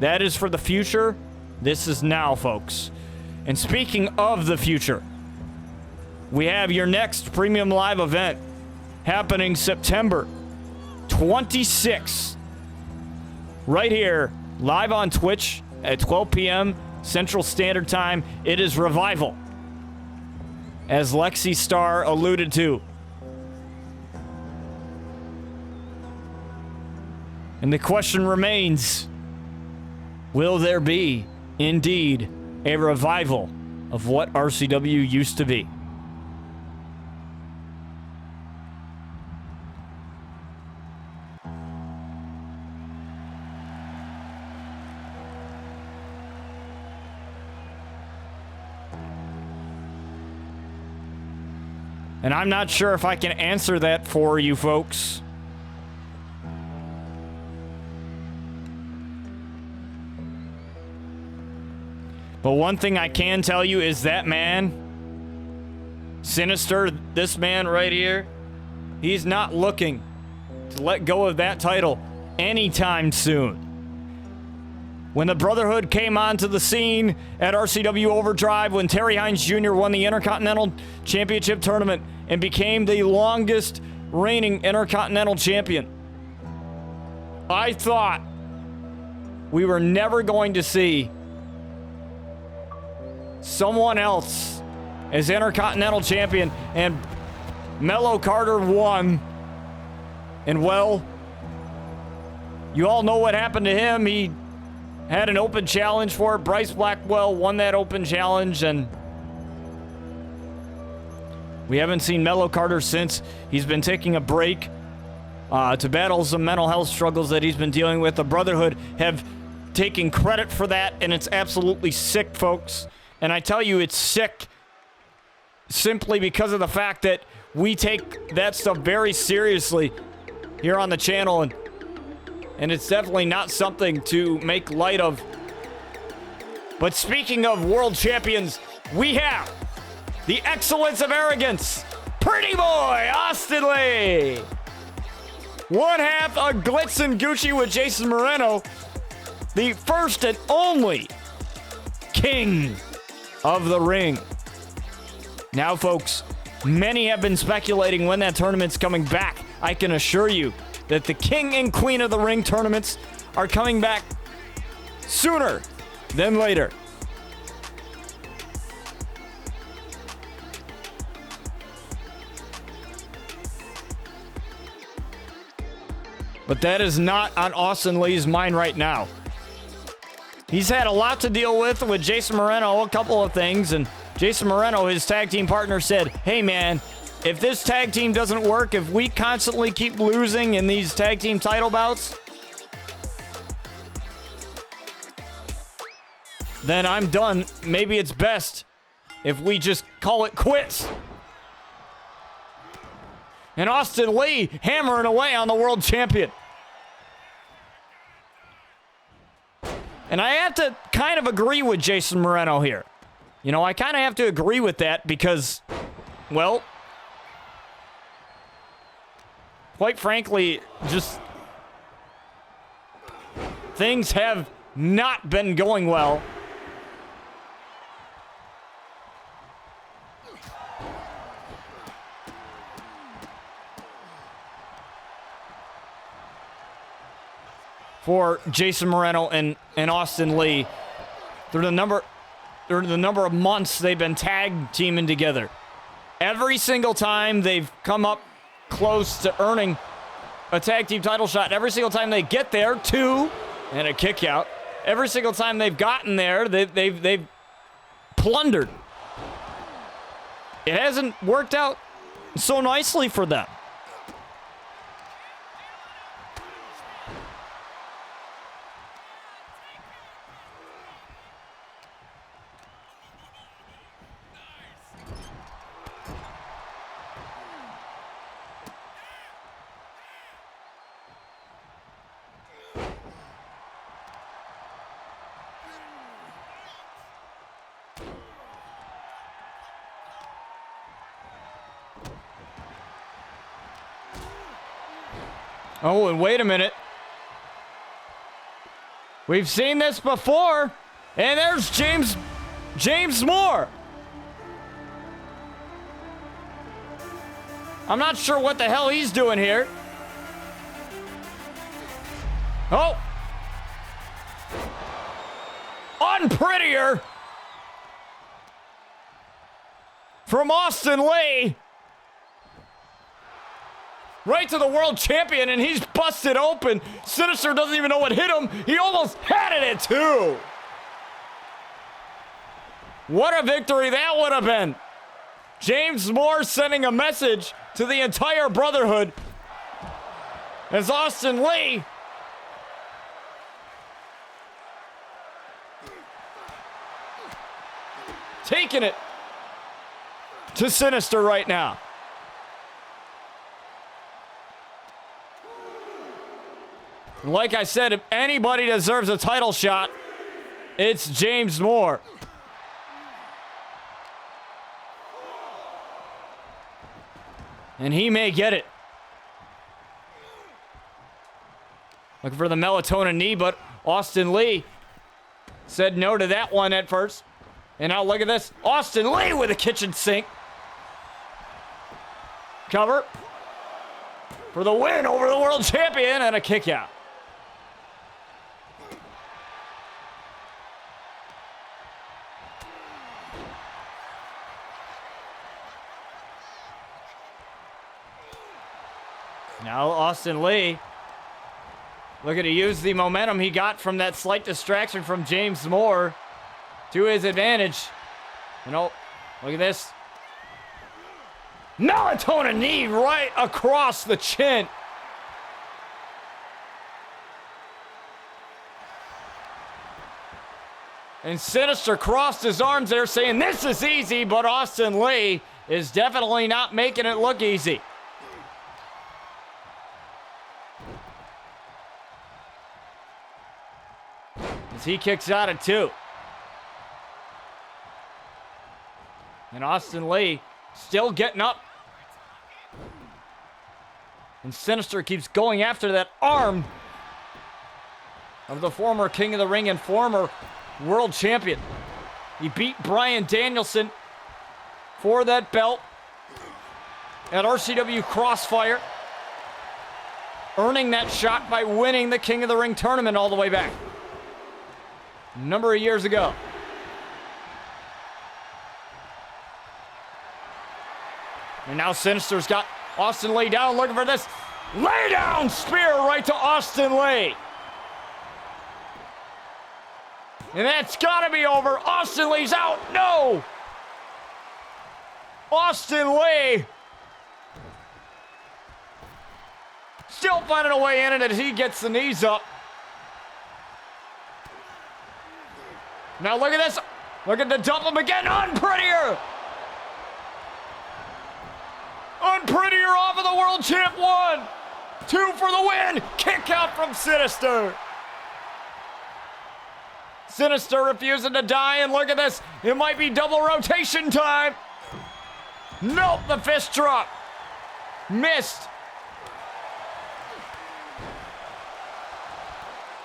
that is for the future. This is now, folks. And speaking of the future, we have your next Premium Live event happening September 26th. Right here, live on Twitch at 12 p.m. Central Standard Time. It is Revival, as Lexi Starr alluded to. And the question remains, will there be, indeed, a revival of what RCW used to be? And I'm not sure if I can answer that for you folks. But one thing I can tell you is that man, Sinister, this man right here, he's not looking to let go of that title anytime soon. When the Brotherhood came onto the scene at RCW Overdrive, when Terry Hines Jr. won the Intercontinental Championship Tournament and became the longest reigning Intercontinental Champion, I thought we were never going to see someone else as Intercontinental Champion, and Mello Carter won. And well, you all know what happened to him. He had an open challenge for it. Bryce Blackwell won that open challenge, and we haven't seen Mello Carter since. He's been taking a break to battle some mental health struggles that he's been dealing with. The Brotherhood have taken credit for that, and it's absolutely sick, folks. And I tell you, it's sick simply because of the fact that we take that stuff very seriously here on the channel, and it's definitely not something to make light of. But speaking of world champions, we have the excellence of arrogance, pretty boy Austin Lee. One half of Glitz and Gucci with Jason Moreno, the first and only king of the ring. Now, folks, many have been speculating when that tournament's coming back. I can assure you that the king and queen of the ring tournaments are coming back sooner than later. But that is not on Austin Lee's mind right now. He's had a lot to deal with Jason Moreno, a couple of things, and Jason Moreno, his tag team partner, said, hey man, if this tag team doesn't work, if we constantly keep losing in these tag team title bouts, then I'm done. Maybe it's best if we just call it quits. And Austin Lee hammering away on the world champion. And I have to kind of agree with Jason Moreno here. You know, I kind of have to agree with that because, well, quite frankly, just things have not been going well. For Jason Moreno and Austin Lee, through the number of months they've been tag teaming together. Every single time they've come up close to earning a tag team title shot, every single time they get there, two and a kick out. Every single time they've gotten there, they've plundered. It hasn't worked out so nicely for them. Oh, and wait a minute. We've seen this before. And there's James Moore. I'm not sure what the hell he's doing here. Oh. Unprettier. From Austin Lee. Right to the world champion, and he's busted open. Sinister doesn't even know what hit him. He almost had it too. What a victory that would have been. James Moore sending a message to the entire Brotherhood as Austin Lee taking it to Sinister right now. Like I said, if anybody deserves a title shot, it's James Moore. And he may get it. Looking for the melatonin knee, but Austin Lee said no to that one at first. And now look at this. Austin Lee with a kitchen sink. Cover. For the win over the world champion and a kick out. Now Austin Lee looking to use the momentum he got from that slight distraction from James Moore to his advantage. You know, look at this. Melatonin knee right across the chin. And Sinister crossed his arms there saying this is easy, but Austin Lee is definitely not making it look easy. As he kicks out at 2. And Austin Lee still getting up. And Sinister keeps going after that arm of the former King of the Ring and former world champion. He beat Bryan Danielson for that belt at RCW Crossfire, earning that shot by winning the King of the Ring tournament all the way back a number of years ago. And now Sinister's got Austin Lee down, looking for this lay down spear right to Austin Lee. And that's got to be over. Austin Lee's out. No! Austin Lee still finding a way in it as he gets the knees up. Now look at this. Looking to dump him again. Unprettier. Unprettier off of the world champ. 1, 2 for the win. Kick out from Sinister. Sinister refusing to die, and look at this. It might be double rotation time. Nope, the fist drop. Missed.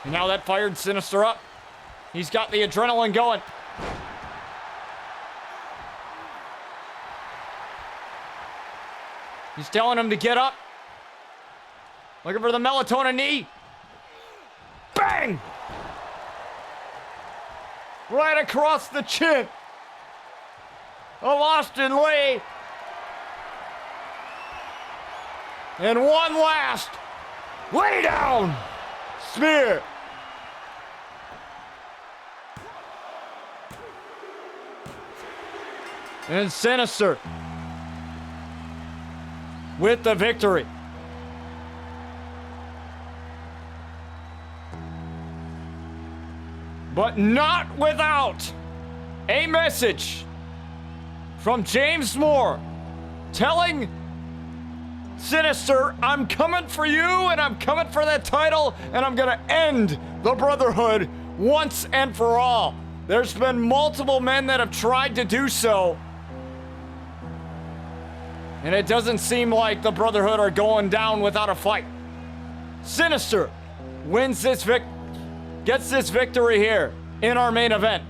And now that fired Sinister up. He's got the adrenaline going. He's telling him to get up. Looking for the melatonin knee. Bang! Right across the chin of Austin Lee. And one last lay down spear. And Sinister with the victory. But not without a message from James Moore telling Sinister, I'm coming for you and I'm coming for that title and I'm going to end the Brotherhood once and for all. There's been multiple men that have tried to do so. And it doesn't seem like the Brotherhood are going down without a fight. Sinister wins this gets this victory here in our main event.